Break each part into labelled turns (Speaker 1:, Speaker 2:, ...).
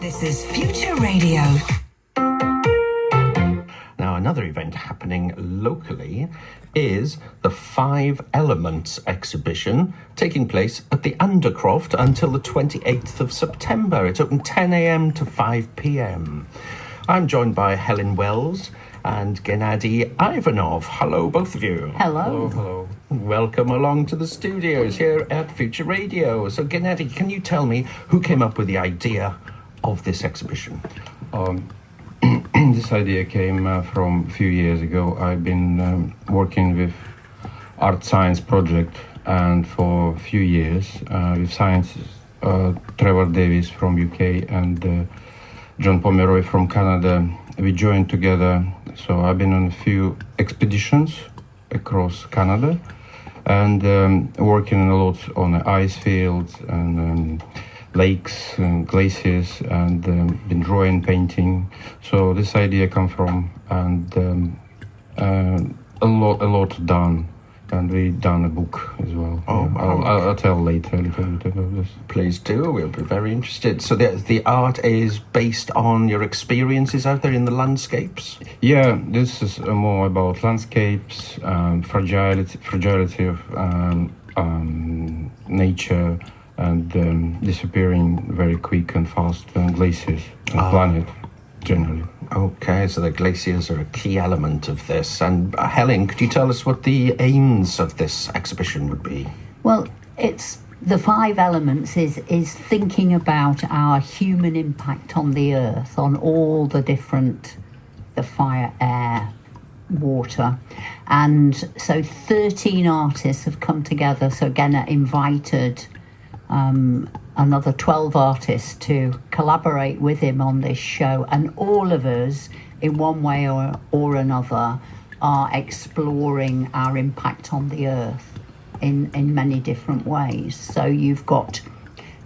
Speaker 1: This is Future Radio.
Speaker 2: Now, another event happening locally is the Five Elements exhibition taking place at the Undercroft until the 28th of September. It's open 10 a.m. to 5 p.m. I'm joined by Helen Wells and Gennady Ivanov. Hello, both of you.
Speaker 3: Hello.
Speaker 2: Hello. Welcome along to the studios here at Future Radio. So, Gennady, can you tell me who came up with the idea of this exhibition?
Speaker 4: This idea came from a few years ago. I've been working with art science project, and for a few years with science, Trevor Davies from UK and John Pomeroy from Canada, we joined together. So I've been on a few expeditions across Canada and working a lot on the ice fields and lakes and glaciers, and been drawing, painting. So this idea come from, and a lot done, and we done a book as well.
Speaker 2: Oh,
Speaker 4: yeah.
Speaker 2: wow.
Speaker 4: I'll tell later a little bit about this.
Speaker 2: Please do. We'll be very interested. So the art is based on your experiences out there in the landscapes?
Speaker 4: Yeah, this is more about landscapes, fragility of nature, and disappearing very quick and fast, glaciers and planet generally.
Speaker 2: Okay, so the glaciers are a key element of this. And Helen, could you tell us what the aims of this exhibition would be?
Speaker 3: Well, it's the Five Elements is thinking about our human impact on the earth, on all the different, the fire, air, water. And so 13 artists have come together. So again, invited another 12 artists to collaborate with him on this show, and all of us in one way or another are exploring our impact on the earth in many different ways. So you've got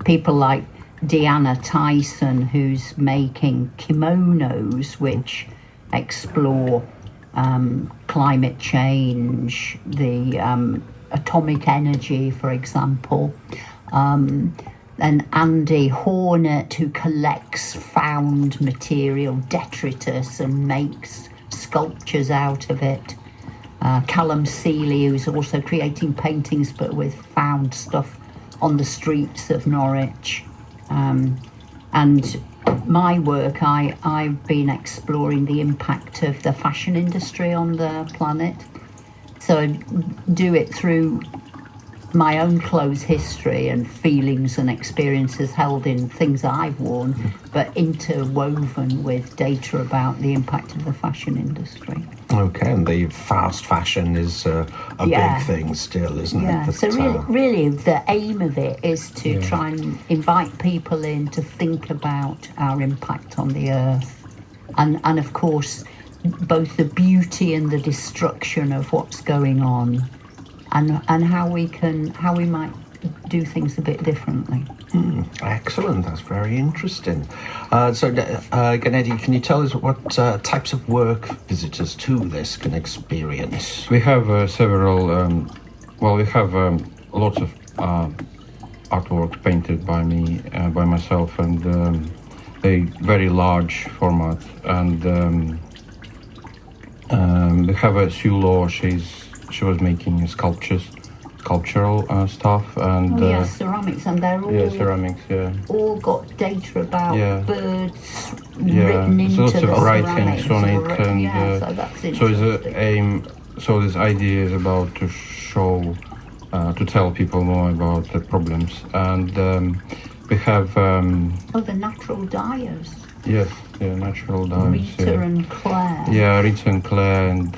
Speaker 3: people like Deanna Tyson, who's making kimonos which explore climate change, the atomic energy, for example. And Andy Hornet, who collects found material, detritus, and makes sculptures out of it. Callum Seeley, who's also creating paintings but with found stuff on the streets of Norwich. And my work, I've been exploring the impact of the fashion industry on the planet. So I do it through my own clothes history and feelings and experiences held in things I've worn, but interwoven with data about the impact of the fashion industry.
Speaker 2: Okay, and the fast fashion is a big thing still, isn't it?
Speaker 3: Yeah, so really the aim of it is to try and invite people in to think about our impact on the earth, and of course both the beauty and the destruction of what's going on, and how we might do things a bit differently.
Speaker 2: Excellent, that's very interesting. So, Gennady, can you tell us what types of work visitors to this can experience?
Speaker 4: We have several, we have lots of artwork painted by me, by myself, and a very large format. And we have a Sue Law, she was making sculptural stuff, and
Speaker 3: ceramics, and they're all
Speaker 4: ceramics,
Speaker 3: all got data about birds
Speaker 4: written
Speaker 3: into
Speaker 4: lots
Speaker 3: the
Speaker 4: of writings
Speaker 3: ceramics
Speaker 4: on it, and
Speaker 3: so that's
Speaker 4: so
Speaker 3: interesting.
Speaker 4: so this idea is about to show, to tell people more about the problems, and we have
Speaker 3: the natural dyers.
Speaker 4: Yes, natural dyers.
Speaker 3: Rita and Claire.
Speaker 4: Yeah, Rita and Claire, and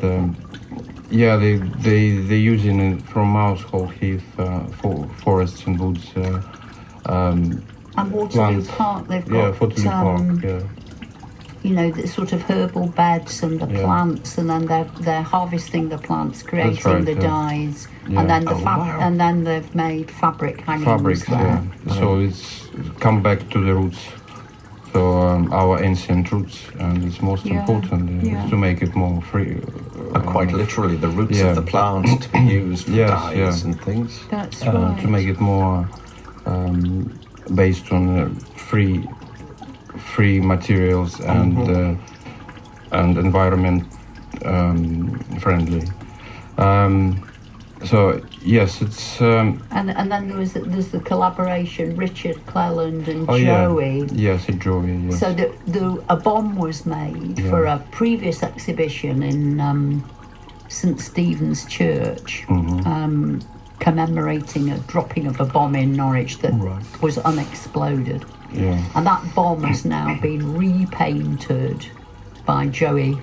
Speaker 4: they using it from Mousehold Heath, forests and woods.
Speaker 3: And Waterloo Park, they've got
Speaker 4: Waterloo Park,
Speaker 3: you know, the sort of herbal beds and the plants, and then they're harvesting the plants, creating the dyes, and then and then they've made fabric hangings.
Speaker 4: Fabrics,
Speaker 3: there.
Speaker 4: So it's come back to the roots. So our ancient roots, and it's most important is to make it more free.
Speaker 2: Quite literally, the roots of the plant to be used for dyes and things.
Speaker 3: That's right.
Speaker 4: To make it more based on free free materials and environment friendly. So yes, it's
Speaker 3: And then there's the collaboration, Richard Cleland and
Speaker 4: oh
Speaker 3: Joey.
Speaker 4: yeah, yes, Joey. Yes.
Speaker 3: So a bomb was made for a previous exhibition in St Stephen's Church, commemorating a dropping of a bomb in Norwich that was unexploded.
Speaker 4: Yeah.
Speaker 3: And that bomb has now been repainted by Joey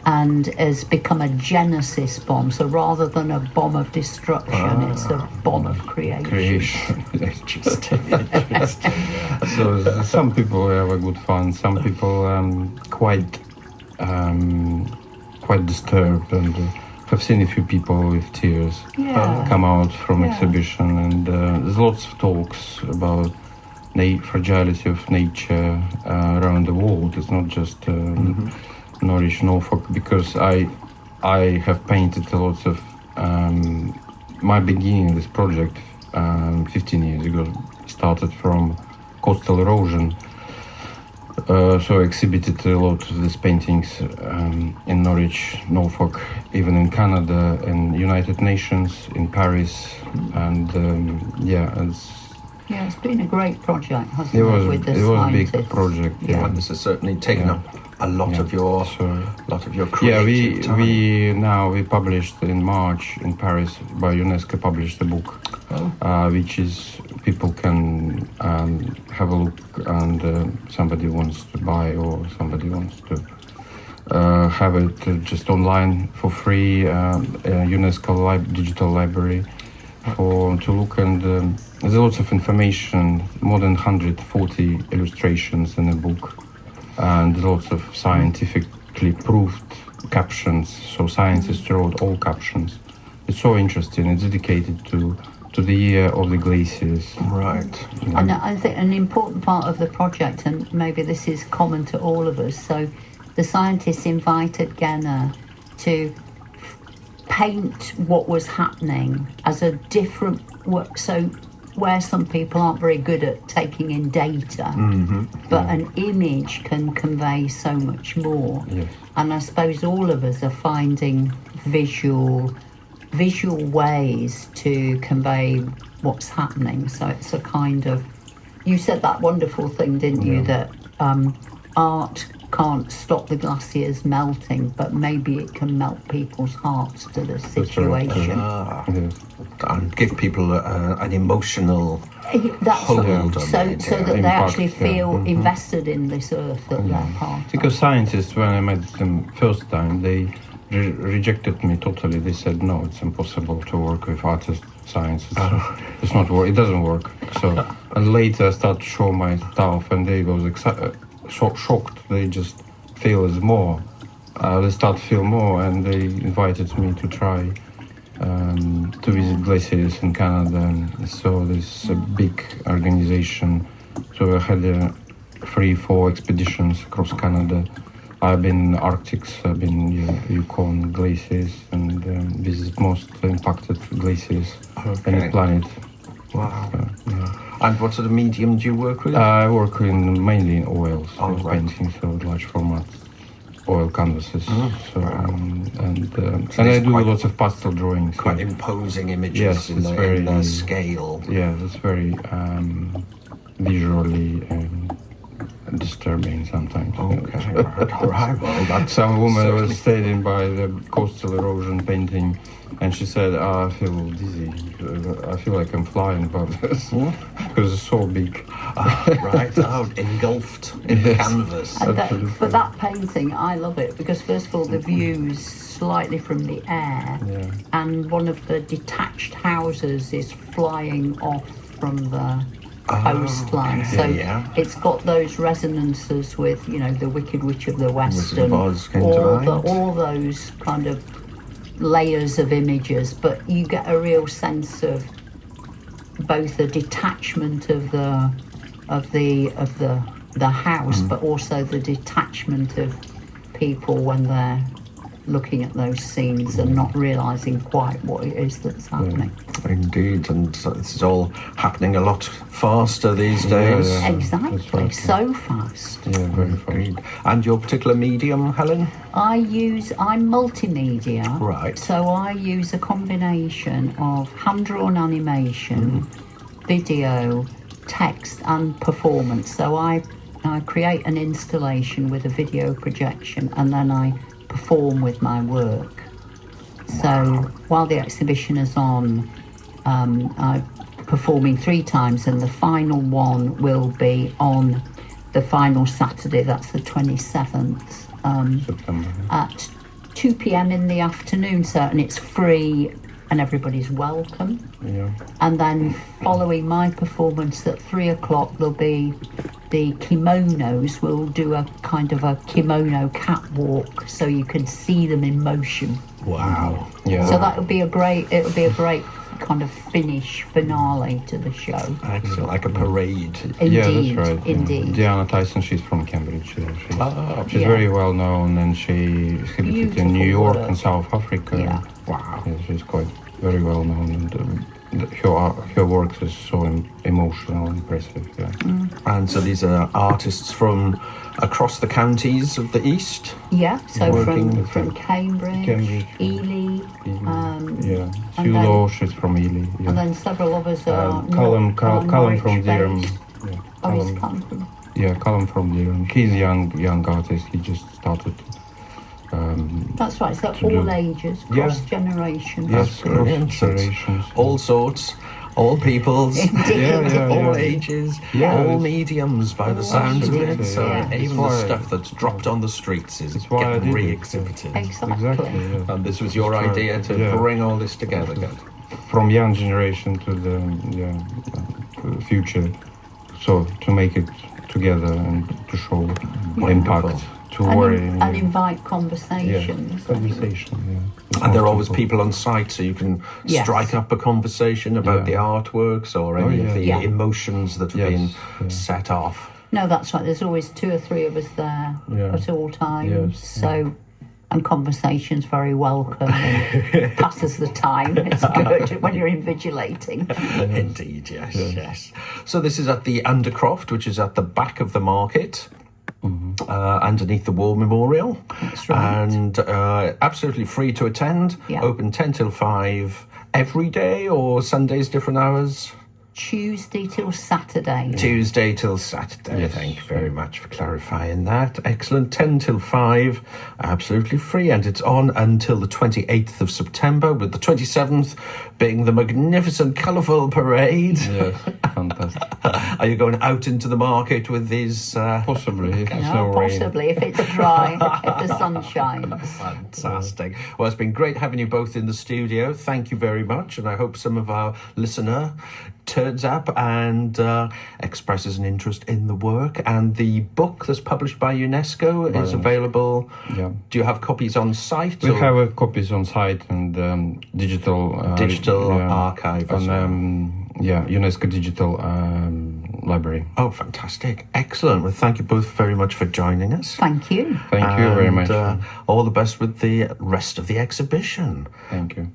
Speaker 3: and has become a Genesis bomb. So rather than a bomb of destruction, it's a bomb of creation.
Speaker 4: Interesting. So some people have a good fun. Some people quite disturbed, and I've seen a few people with tears come out from exhibition. And there's lots of talks about fragility of nature around the world. It's not just Norwich, Norfolk, because I have painted a lot of my beginning of this project 15 years ago started from coastal erosion. So I exhibited a lot of these paintings in Norwich, Norfolk, even in Canada, in United Nations, in Paris, and
Speaker 3: it's been a great project, hasn't
Speaker 4: it?
Speaker 3: With the
Speaker 4: it was a big
Speaker 3: scientists.
Speaker 4: project.
Speaker 2: Yeah, and this has certainly taken up a lot of your creative time.
Speaker 4: We published in March in Paris by UNESCO published a book, which is people can have a look, and somebody wants to buy or somebody wants to have it just online for free. UNESCO digital library to look, and there's lots of information, more than 140 illustrations in the book, and lots of scientifically proved captions. So scientists wrote all captions. It's so interesting. It's dedicated to the year of the glaciers.
Speaker 2: Right.
Speaker 3: And I think an important part of the project, and maybe this is common to all of us, so the scientists invited Genna to paint what was happening as a different work. So where some people aren't very good at taking in data, but an image can convey so much more.
Speaker 4: Yes.
Speaker 3: And I suppose all of us are finding visual ways to convey what's happening. So it's a kind of, you said that wonderful thing, didn't you, that art can't stop the glaciers melting, but maybe it can melt people's hearts to the situation.
Speaker 2: And give people an emotional
Speaker 3: That's
Speaker 2: hold
Speaker 3: right.
Speaker 2: on
Speaker 3: So
Speaker 2: it.
Speaker 3: that they actually feel invested in this earth that they're part of.
Speaker 4: Because scientists, when I met them first time, they rejected me totally. They said, no, it's impossible to work with artist science. It's not work. It doesn't work. So, and later I started to show my stuff, and they was shocked. They just feel as more. They start to feel more, and they invited me to try to visit glaciers in Canada. And so there's a big organization. So I had 3-4 expeditions across Canada. I've been Arctics, I've been Yukon glaciers, and visited most impacted glaciers on the planet.
Speaker 2: Wow. And what sort of medium do you work with?
Speaker 4: I work mainly in oils,
Speaker 2: painting,
Speaker 4: so large format oil canvases. And I do lots of pastel drawings.
Speaker 2: Quite imposing images
Speaker 4: Yes,
Speaker 2: in their scale.
Speaker 4: Yeah, it's very visually disturbing sometimes.
Speaker 2: Okay, right. Well, that's
Speaker 4: some woman was standing by the coastal erosion painting, and she said, I feel dizzy. I feel like I'm flying above this because it's so big.
Speaker 2: Right, engulfed in the canvas.
Speaker 3: But that painting, I love it because first of all, the view's slightly from the air, and one of the detached houses is flying off from the coastline. So it's got those resonances with, the Wicked Witch of the West and all those kind of layers of images, but you get a real sense of both the detachment of the house, but also the detachment of people when they're looking at those scenes and not realising quite what it is that's happening.
Speaker 2: Indeed, and this is all happening a lot faster these days.
Speaker 3: Exactly,
Speaker 4: That's right.
Speaker 3: so fast.
Speaker 4: Yeah, very fast.
Speaker 2: Indeed. And your particular medium, Helen?
Speaker 3: I'm multimedia.
Speaker 2: Right.
Speaker 3: So I use a combination of hand-drawn animation, video, text and performance. So I create an installation with a video projection and then I perform with my work. So while the exhibition is on, I'm performing 3 times, and the final one will be on the final Saturday, that's the 27th,
Speaker 4: September.
Speaker 3: at 2 p.m. in the afternoon. So, and it's free and everybody's welcome.
Speaker 4: Yeah.
Speaker 3: And then following my performance at 3 o'clock, there'll be the kimonos. We'll do a kind of a kimono catwalk so you can see them in motion.
Speaker 2: Wow.
Speaker 4: Yeah.
Speaker 3: So it'll be a great kind of finale to the show.
Speaker 2: Excellent, like a parade.
Speaker 3: Indeed,
Speaker 4: Yeah, that's right. yeah.
Speaker 3: indeed.
Speaker 4: Diana Tyson, she's from Cambridge. She's
Speaker 3: Yeah.
Speaker 4: very well known, and she exhibited in New
Speaker 3: Beautiful
Speaker 4: York
Speaker 3: work.
Speaker 4: and South Africa.
Speaker 3: Yeah.
Speaker 2: Wow.
Speaker 4: Yeah, she's quite very well known, and her work is so emotional and impressive. Yeah.
Speaker 2: And so these are artists from across the counties of the East?
Speaker 3: Yeah, so
Speaker 2: Working
Speaker 3: from Cambridge, Ely,
Speaker 4: Yeah.
Speaker 3: and
Speaker 4: Sulo, she's from Ely. Yeah.
Speaker 3: and then several others are
Speaker 4: Callum from
Speaker 3: Norwich
Speaker 4: Durham.
Speaker 3: based.
Speaker 4: Yeah.
Speaker 3: Oh, he's come from.
Speaker 4: Yeah, Callum from Durham. He's a young artist. He just started.
Speaker 3: That's right, so
Speaker 4: to
Speaker 3: all
Speaker 4: do-
Speaker 3: ages,
Speaker 4: Yeah.
Speaker 3: cross generations.
Speaker 4: Yes,
Speaker 2: brilliant.
Speaker 4: cross generations.
Speaker 2: All sorts, all peoples,
Speaker 3: Indeed.
Speaker 2: all ages,
Speaker 4: Yeah,
Speaker 2: all
Speaker 4: it's-
Speaker 2: mediums by the sounds of it.
Speaker 4: Absolutely,
Speaker 2: So
Speaker 3: yeah.
Speaker 2: even
Speaker 4: It's
Speaker 2: the
Speaker 4: why-
Speaker 2: stuff that's dropped on the streets is
Speaker 4: It's why I
Speaker 2: getting
Speaker 4: did it,
Speaker 2: re-exhibited.
Speaker 3: Exactly.
Speaker 4: Exactly. Yeah.
Speaker 2: And this was your
Speaker 4: That's right.
Speaker 2: idea to
Speaker 4: Yeah.
Speaker 2: bring all this together. Good.
Speaker 4: From young generation to the future, so to make it together and to show impact, to worry.
Speaker 3: And invite conversations.
Speaker 4: Conversation. Yeah.
Speaker 2: And there are always people on site, so you can
Speaker 3: Yes.
Speaker 2: strike up a conversation about
Speaker 4: Yeah.
Speaker 2: the artworks or any
Speaker 4: yeah.
Speaker 2: of the
Speaker 3: Yeah.
Speaker 2: emotions that have
Speaker 4: Yes,
Speaker 2: been
Speaker 4: yeah.
Speaker 2: set off.
Speaker 3: No, that's right. There's always 2 or 3 of us there
Speaker 4: Yeah.
Speaker 3: at all times.
Speaker 4: Yes,
Speaker 3: So, and conversation's very welcome and passes the time. It's good when you're invigilating.
Speaker 2: Indeed, yes. So this is at the Undercroft, which is at the back of the market. Underneath the War Memorial.
Speaker 3: That's right.
Speaker 2: And absolutely free to attend.
Speaker 3: Yeah.
Speaker 2: Open 10 till 5 every day, or Sundays different hours?
Speaker 3: Tuesday till Saturday.
Speaker 2: Tuesday till Saturday.
Speaker 4: Yes.
Speaker 2: Thank you very much for clarifying that. Excellent. 10 till 5, absolutely free, and it's on until the 28th of September, with the 27th being the magnificent, colourful parade.
Speaker 4: Yes, fantastic.
Speaker 2: Are you going out into the market with these?
Speaker 4: Possibly, if it's
Speaker 3: No,
Speaker 4: no rain.
Speaker 3: possibly, if it's dry, if the sun shines.
Speaker 2: Fantastic. Well, it's been great having you both in the studio. Thank you very much, and I hope some of our listener turns up and expresses an interest in the work. And the book that's published by UNESCO is available.
Speaker 4: Yeah.
Speaker 2: Do you have copies on site?
Speaker 4: We
Speaker 2: or
Speaker 4: have copies on site and digital
Speaker 2: archive as
Speaker 4: and UNESCO digital library.
Speaker 2: Oh, fantastic. Excellent. Well, thank you both very much for joining us.
Speaker 3: Thank you.
Speaker 4: Thank you very
Speaker 2: And,
Speaker 4: much.
Speaker 2: all the best with the rest of the exhibition.
Speaker 4: Thank you.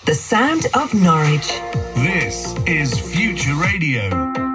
Speaker 1: The sound of Norwich.
Speaker 5: This is Future Radio.